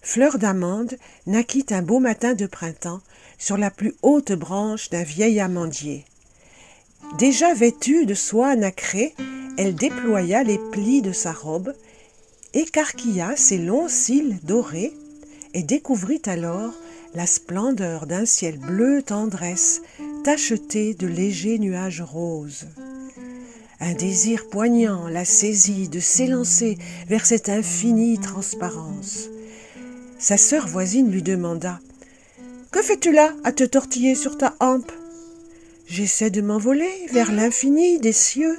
Fleur d'Amande naquit un beau matin de printemps sur la plus haute branche d'un vieil amandier. Déjà vêtue de soie nacrée, elle déploya les plis de sa robe, écarquilla ses longs cils dorés et découvrit alors la splendeur d'un ciel bleu tendresse tacheté de légers nuages roses. Un désir poignant la saisit de s'élancer vers cette infinie transparence. Sa sœur voisine lui demanda « Que fais-tu là à te tortiller sur ta hampe ?»« J'essaie de m'envoler vers l'infini des cieux, »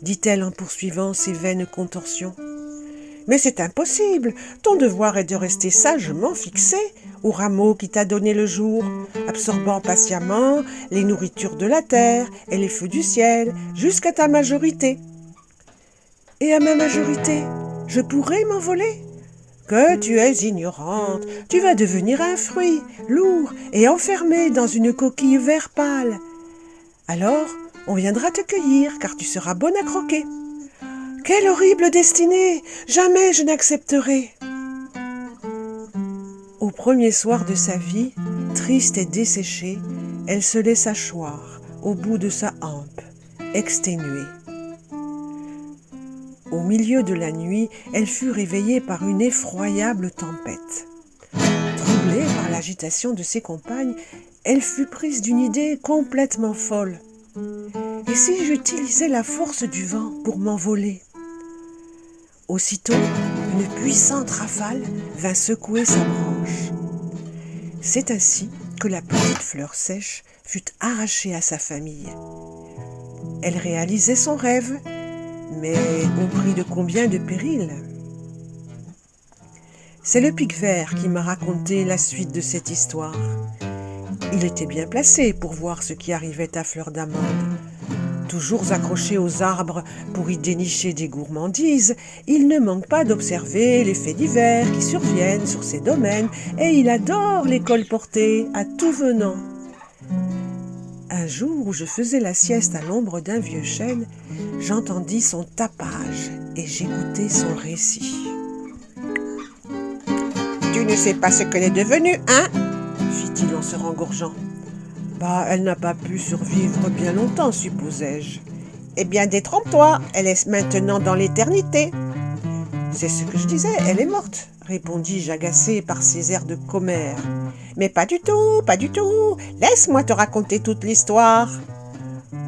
dit-elle en poursuivant ses vaines contorsions. « Mais c'est impossible, ton devoir est de rester sagement fixé au rameau qui t'a donné le jour, absorbant patiemment les nourritures de la terre et les feux du ciel jusqu'à ta majorité. »« Et à ma majorité, je pourrai m'envoler ? Que tu es ignorante, tu vas devenir un fruit, lourd et enfermé dans une coquille vert pâle. Alors, on viendra te cueillir, car tu seras bonne à croquer. Quelle horrible destinée! Jamais je n'accepterai. » Au premier soir de sa vie, triste et desséchée, elle se laissa choir au bout de sa hampe, exténuée. Au milieu de la nuit, elle fut réveillée par une effroyable tempête. Troublée par l'agitation de ses compagnes, elle fut prise d'une idée complètement folle. « Et si j'utilisais la force du vent pour m'envoler ?» Aussitôt, une puissante rafale vint secouer sa branche. C'est ainsi que la petite fleur sèche fut arrachée à sa famille. Elle réalisait son rêve, mais au prix de combien de périls ? C'est le Pic-Vert qui m'a raconté la suite de cette histoire. Il était bien placé pour voir ce qui arrivait à Fleur d'Amande. Toujours accroché aux arbres pour y dénicher des gourmandises, il ne manque pas d'observer les faits divers qui surviennent sur ses domaines et il adore les colporter à tout venant. Un jour où je faisais la sieste à l'ombre d'un vieux chêne, j'entendis son tapage et j'écoutai son récit. « Tu ne sais pas ce qu'elle est devenue, hein ?» fit-il en se rengorgeant. « Bah, elle n'a pas pu survivre bien longtemps, supposai-je. »« Eh bien, détrompe-toi, elle est maintenant dans l'éternité. »« C'est ce que je disais, elle est morte, » répondis-je agacé par ses airs de commère. « Mais pas du tout, pas du tout. Laisse-moi te raconter toute l'histoire. »«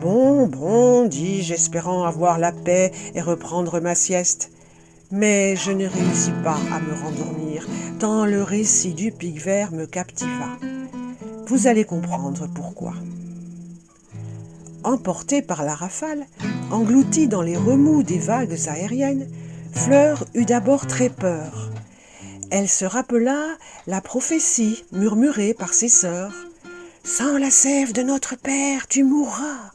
Bon, dis-je, espérant avoir la paix et reprendre ma sieste. Mais je ne réussis pas à me rendormir, tant le récit du Pic-Vert me captiva. Vous allez comprendre pourquoi. » Emportée par la rafale, engloutie dans les remous des vagues aériennes, Fleur eut d'abord très peur. Elle se rappela la prophétie murmurée par ses sœurs. « Sans la sève de notre père, tu mourras !»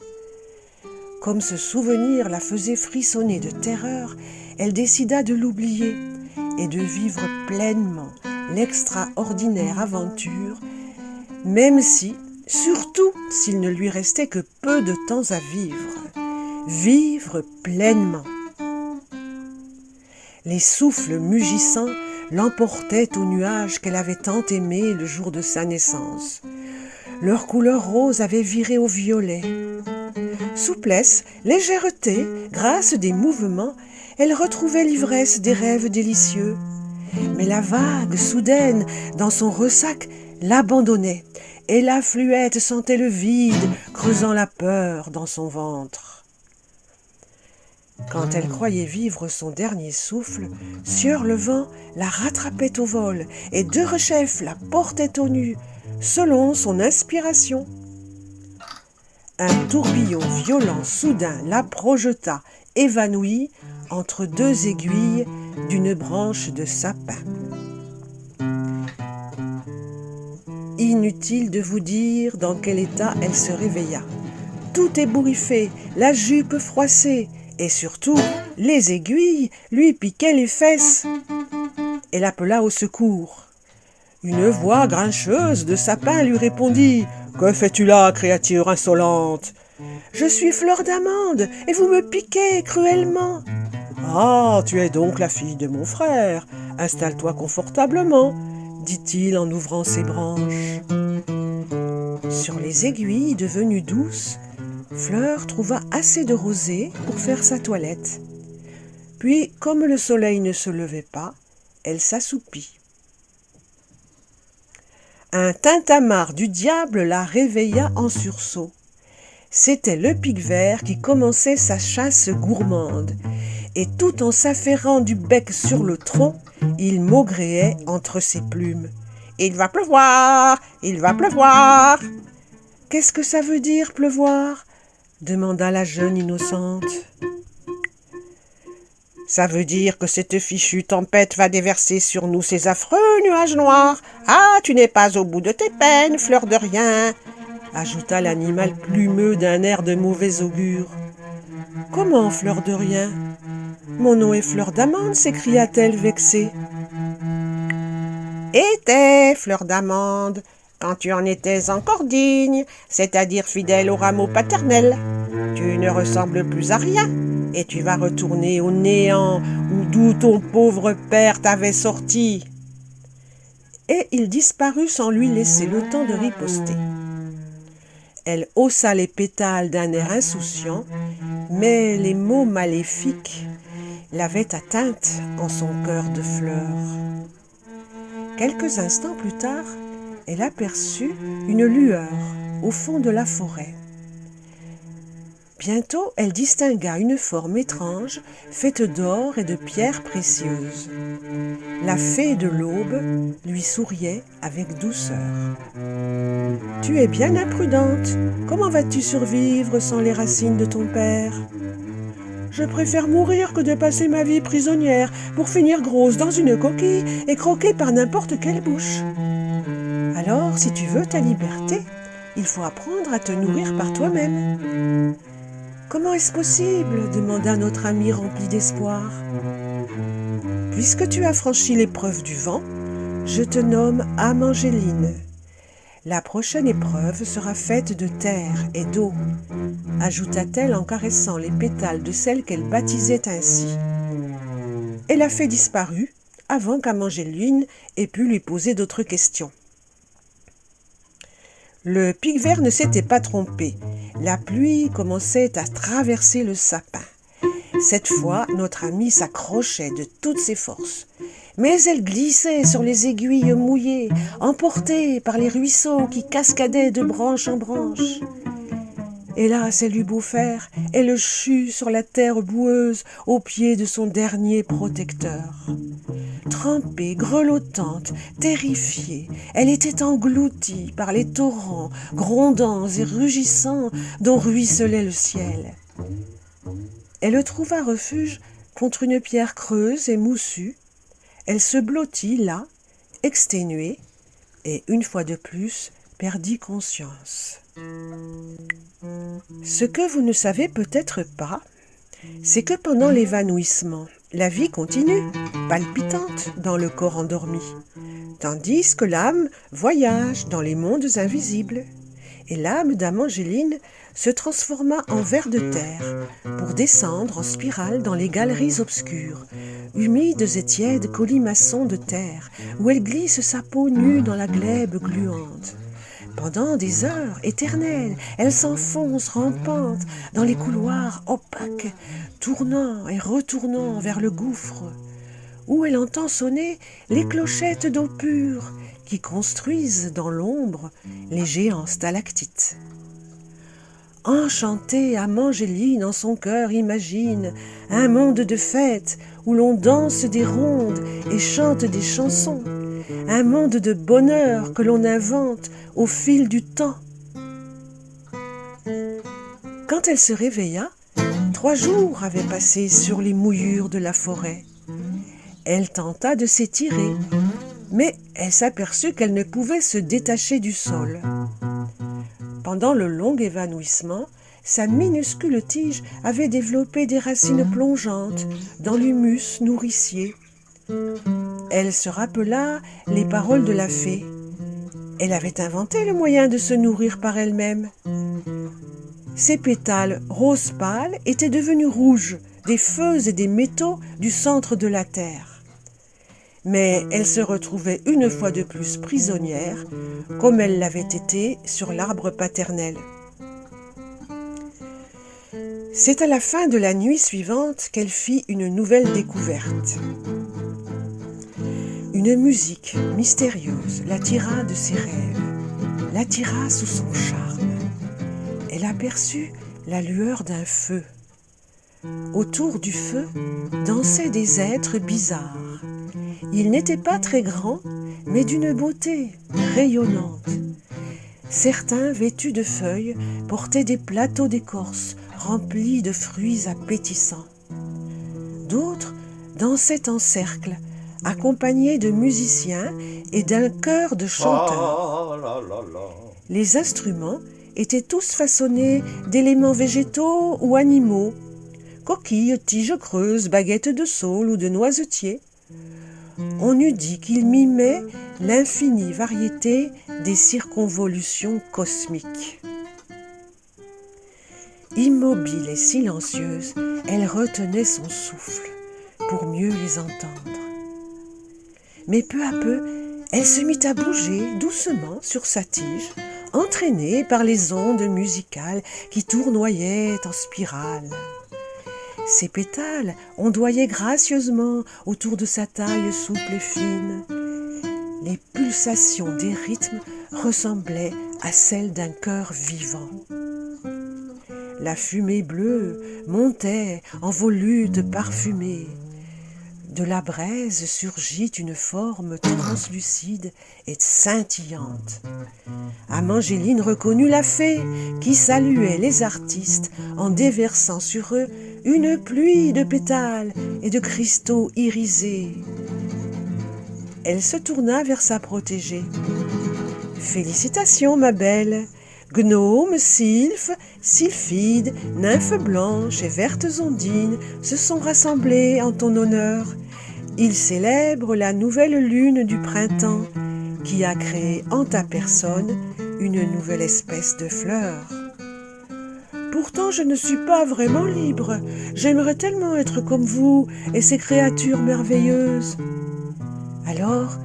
Comme ce souvenir la faisait frissonner de terreur, elle décida de l'oublier et de vivre pleinement l'extraordinaire aventure, même si, surtout s'il ne lui restait que peu de temps à vivre. Vivre pleinement. Les souffles mugissants l'emportaient aux nuages qu'elle avait tant aimés le jour de sa naissance. Leur couleur rose avait viré au violet. Souplesse, légèreté, grâce des mouvements, elle retrouvait l'ivresse des rêves délicieux. Mais la vague soudaine, dans son ressac, l'abandonnait, et la fluette sentait le vide, creusant la peur dans son ventre. Quand elle croyait vivre son dernier souffle, Sieur le vent la rattrapait au vol, et Derechef la portait aux nues, selon son inspiration. Un tourbillon violent soudain la projeta, évanouie, entre deux aiguilles d'une branche de sapin. Inutile de vous dire dans quel état elle se réveilla. Tout ébouriffé, la jupe froissée, et surtout, les aiguilles lui piquaient les fesses. Elle appela au secours. Une voix grincheuse de sapin lui répondit « Que fais-tu là, créature insolente ? » « Je suis Fleur d'Amande, et vous me piquez cruellement. »« Ah, tu es donc la fille de mon frère. Installe-toi confortablement. dit-il en ouvrant ses branches. Sur les aiguilles devenues douces, Fleur trouva assez de rosée pour faire sa toilette. Puis, comme le soleil ne se levait pas, elle s'assoupit. Un tintamarre du diable la réveilla en sursaut. C'était le pic-vert qui commençait sa chasse gourmande, et tout en s'affairant du bec sur le tronc, il maugréait entre ses plumes. « Il va pleuvoir! Il va pleuvoir !»« Qu'est-ce que ça veut dire, pleuvoir ?» demanda la jeune innocente. « Ça veut dire que cette fichue tempête va déverser sur nous ces affreux nuages noirs. Ah, tu n'es pas au bout de tes peines, fleur de rien !» ajouta l'animal plumeux d'un air de mauvais augure. « Comment, fleur de rien ? Mon nom est Fleur d'Amande, s'écria-t-elle vexée. « Était, Fleur d'Amande, quand tu en étais encore digne, c'est-à-dire fidèle au rameau paternel. Tu ne ressembles plus à rien, et tu vas retourner au néant d'où ton pauvre père t'avait sorti. » Et il disparut sans lui laisser le temps de riposter. Elle haussa les pétales d'un air insouciant, mais les mots maléfiques l'avaient atteinte en son cœur de fleur. Quelques instants plus tard, elle aperçut une lueur au fond de la forêt. Bientôt, elle distingua une forme étrange, faite d'or et de pierres précieuses. La fée de l'aube lui souriait avec douceur. « Tu es bien imprudente. Comment vas-tu survivre sans les racines de ton père ? » « Je préfère mourir que de passer ma vie prisonnière pour finir grosse dans une coquille et croquée par n'importe quelle bouche. » « Alors, si tu veux ta liberté, il faut apprendre à te nourrir par toi-même. »« Comment est-ce possible ? » demanda notre ami rempli d'espoir. « Puisque tu as franchi l'épreuve du vent, je te nomme âme Angéline. La prochaine épreuve sera faite de terre et d'eau, » ajouta-t-elle en caressant les pétales de celle qu'elle baptisait ainsi. Et la fée disparut avant qu'âme Angéline ait pu lui poser d'autres questions. Le pic-vert ne s'était pas trompé. La pluie commençait à traverser le sapin. Cette fois, notre amie s'accrochait de toutes ses forces. Mais elle glissait sur les aiguilles mouillées, emportée par les ruisseaux qui cascadaient de branche en branche. Hélas, elle eut beau faire, elle chut sur la terre boueuse au pied de son dernier protecteur. Trempée, grelottante, terrifiée, elle était engloutie par les torrents grondants et rugissants dont ruisselait le ciel. Elle trouva refuge contre une pierre creuse et moussue. Elle se blottit là, exténuée, et une fois de plus perdit conscience. Ce que vous ne savez peut-être pas, c'est que pendant l'évanouissement, la vie continue, palpitante dans le corps endormi, tandis que l'âme voyage dans les mondes invisibles. Et l'âme d'âme Angéline se transforma en ver de terre pour descendre en spirale dans les galeries obscures, humides et tièdes colimaçons de terre, où elle glisse sa peau nue dans la glèbe gluante. Pendant des heures éternelles, elle s'enfonce rampante dans les couloirs opaques, tournant et retournant vers le gouffre, où elle entend sonner les clochettes d'eau pure qui construisent dans l'ombre les géants stalactites. Enchantée, âme Angéline en son cœur imagine un monde de fête où l'on danse des rondes et chante des chansons, un monde de bonheur que l'on invente au fil du temps. Quand elle se réveilla, 3 jours avaient passé sur les mouillures de la forêt. Elle tenta de s'étirer, mais elle s'aperçut qu'elle ne pouvait se détacher du sol. Pendant le long évanouissement, sa minuscule tige avait développé des racines plongeantes dans l'humus nourricier. Elle se rappela les paroles de la fée. Elle avait inventé le moyen de se nourrir par elle-même. Ses pétales rose pâle étaient devenus rouges des feux et des métaux du centre de la terre. mais elle se retrouvait une fois de plus prisonnière, comme elle l'avait été sur l'arbre paternel. C'est à la fin de la nuit suivante qu'elle fit une nouvelle découverte. Une musique mystérieuse l'attira de ses rêves, l'attira sous son charme. Elle aperçut la lueur d'un feu. Autour du feu dansaient des êtres bizarres. Ils n'étaient pas très grands, mais d'une beauté rayonnante. Certains, vêtus de feuilles, portaient des plateaux d'écorce remplis de fruits appétissants. D'autres dansaient en cercle, accompagnés de musiciens et d'un chœur de chanteurs. Les instruments étaient tous façonnés d'éléments végétaux ou animaux, coquilles, tiges creuses, baguettes de saule ou de noisetiers. On eût dit qu'ils mimaient l'infinie variété des circonvolutions cosmiques. Immobile et silencieuse, elle retenait son souffle pour mieux les entendre. Mais peu à peu, elle se mit à bouger doucement sur sa tige, entraînée par les ondes musicales qui tournoyaient en spirale. Ses pétales ondoyaient gracieusement autour de sa taille souple et fine. Les pulsations des rythmes ressemblaient à celles d'un cœur vivant. La fumée bleue montait en volutes parfumées. De la braise surgit une forme translucide et scintillante. Amangéline reconnut la fée qui saluait les artistes en déversant sur eux une pluie de pétales et de cristaux irisés. Elle se tourna vers sa protégée. « Félicitations, ma belle! Gnomes, sylphes, sylphides, nymphes blanches et vertes ondines se sont rassemblés en ton honneur. Ils célèbrent la nouvelle lune du printemps qui a créé en ta personne une nouvelle espèce de fleur. Pourtant, je ne suis pas vraiment libre. J'aimerais tellement être comme vous et ces créatures merveilleuses. Alors,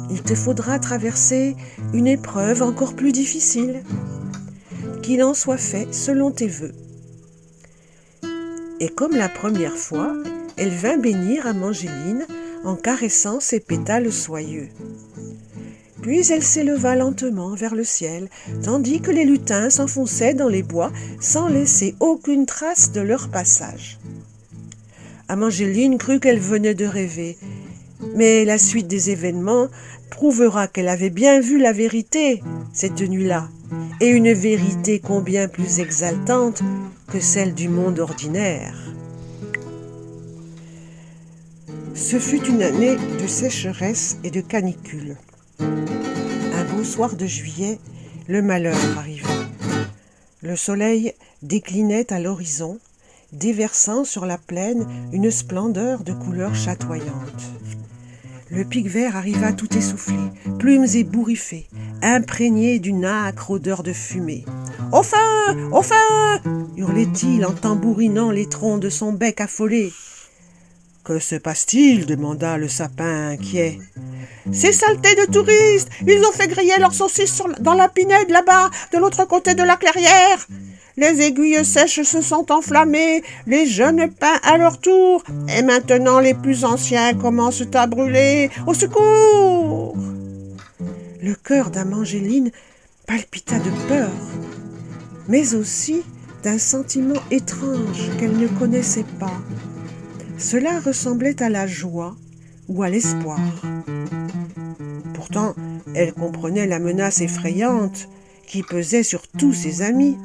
il te faudra traverser une épreuve encore plus difficile. Qu'il en soit fait selon tes vœux. » Et comme la première fois, elle vint bénir Amangéline en caressant ses pétales soyeux. Puis elle s'éleva lentement vers le ciel, tandis que les lutins s'enfonçaient dans les bois sans laisser aucune trace de leur passage. Amangéline crut qu'elle venait de rêver, mais la suite des événements prouvera qu'elle avait bien vu la vérité cette nuit-là, et une vérité combien plus exaltante que celle du monde ordinaire. Ce fut une année de sécheresse et de canicule. Un beau soir de juillet, le malheur arriva. Le soleil déclinait à l'horizon, déversant sur la plaine une splendeur de couleurs chatoyantes. Le pic-vert arriva tout essoufflé, plumes ébouriffées, imprégné d'une âcre odeur de fumée. « Au feu! Au feu !» hurlait-il en tambourinant les troncs de son bec affolé. « Que se passe-t-il » demanda le sapin inquiet. « Ces saletés de touristes! Ils ont fait griller leurs saucisses dans la pinède là-bas, de l'autre côté de la clairière. Les aiguilles sèches se sont enflammées, les jeunes pins à leur tour, et maintenant les plus anciens commencent à brûler. Au secours !» Le cœur d'Amangéline palpita de peur, mais aussi d'un sentiment étrange qu'elle ne connaissait pas. Cela ressemblait à la joie ou à l'espoir. Pourtant, elle comprenait la menace effrayante qui pesait sur tous ses amis.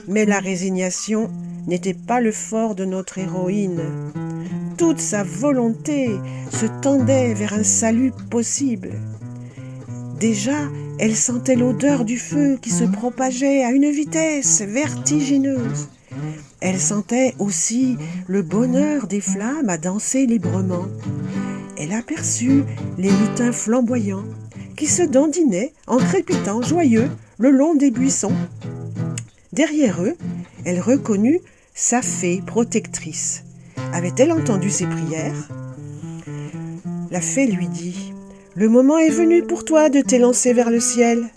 Mais la résignation n'était pas le fort de notre héroïne. Toute sa volonté se tendait vers un salut possible. Déjà, elle sentait l'odeur du feu qui se propageait à une vitesse vertigineuse. Elle sentait aussi le bonheur des flammes à danser librement. Elle aperçut les lutins flamboyants qui se dandinaient en crépitant joyeux le long des buissons. Derrière eux, elle reconnut sa fée protectrice. Avait-elle entendu ses prières ? La fée lui dit : « Le moment est venu pour toi de t'élancer vers le ciel. »«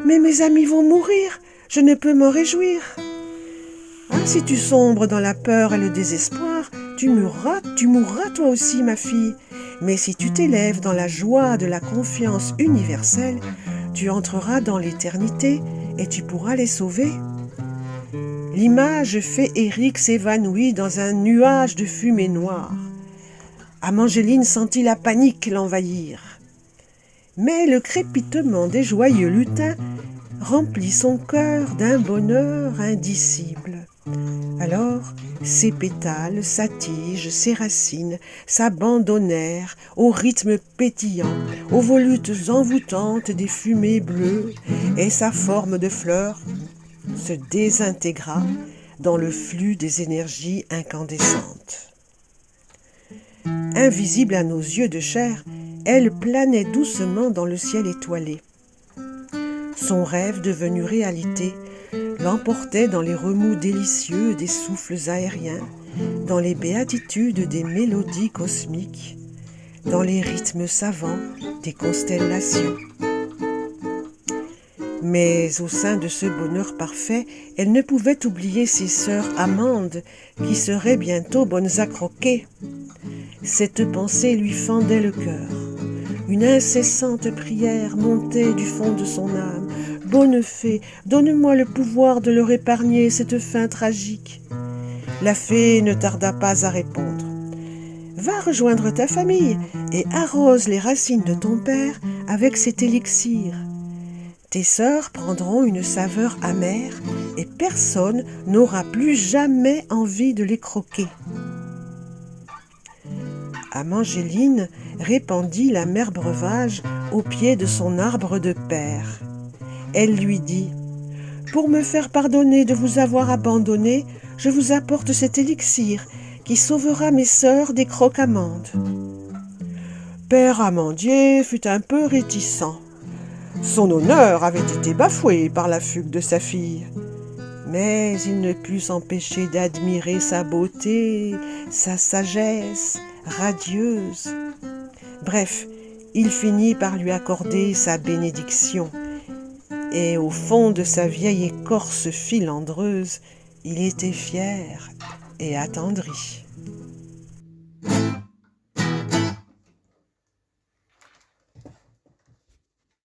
Mais mes amis vont mourir, je ne peux m'en réjouir. »« Ah, si tu sombres dans la peur et le désespoir, tu mourras toi aussi, ma fille. Mais si tu t'élèves dans la joie de la confiance universelle, tu entreras dans l'éternité et tu pourras les sauver. » L'image féerique s'évanouit dans un nuage de fumée noire. Amangéline sentit la panique l'envahir. Mais le crépitement des joyeux lutins remplit son cœur d'un bonheur indicible. Alors, ses pétales, sa tige, ses racines s'abandonnèrent au rythme pétillant, aux volutes envoûtantes des fumées bleues, et sa forme de fleur se désintégra dans le flux des énergies incandescentes. Invisible à nos yeux de chair, elle planait doucement dans le ciel étoilé. Son rêve devenu réalité l'emportait dans les remous délicieux des souffles aériens, dans les béatitudes des mélodies cosmiques, dans les rythmes savants des constellations. Mais au sein de ce bonheur parfait, elle ne pouvait oublier ses sœurs amandes, qui seraient bientôt bonnes à croquer. Cette pensée lui fendait le cœur. Une incessante prière montait du fond de son âme. « Bonne fée, donne-moi le pouvoir de leur épargner cette fin tragique. » La fée ne tarda pas à répondre. « Va rejoindre ta famille et arrose les racines de ton père avec cet élixir. Tes sœurs prendront une saveur amère et personne n'aura plus jamais envie de les croquer. » Amangéline répandit l'amer breuvage au pied de son arbre de père. Elle lui dit : « Pour me faire pardonner de vous avoir abandonné, je vous apporte cet élixir qui sauvera mes sœurs des croque-amandes. » Père Amandier fut un peu réticent. Son honneur avait été bafoué par la fugue de sa fille. Mais il ne put s'empêcher d'admirer sa beauté, sa sagesse radieuse. Bref, il finit par lui accorder sa bénédiction. Et au fond de sa vieille écorce filandreuse, il était fier et attendri.